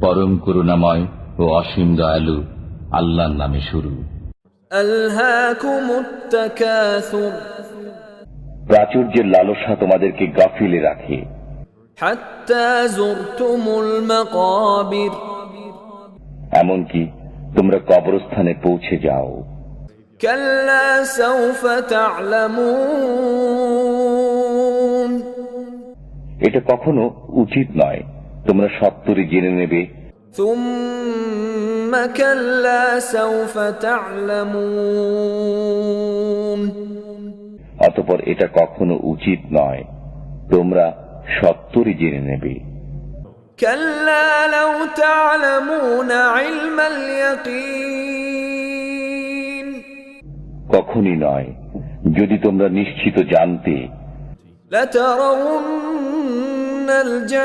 পরম করুণাময় ও অসীম দয়ালু আল্লাহর নামে শুরু। আলহাকুমুত তাকাসুর প্রাচুর্যের লালসা তোমাদেরকে গাফিলে রাখে, হাত্তা যুরতুমুল মাকাবির এমনকি তোমরা কবরস্থানে পৌঁছে যাও। কাল্লা সাউফা তা'লামুন এটা কখনো উচিত নয়, তোমরা সত্তরই জেনে নেবে। সুম্মা কাল্লা সাউফা তা'লামুন অতঃপর এটা কখনো উচিত নয়, তোমরা সত্তরই জেনে নেবে। কাল্লা লাউ তা'লামুনা ইলমাল ইয়াকিন কখনই নয়, যদি তোমরা নিশ্চিত জানতে। লাতারাউন্নাল জাহিম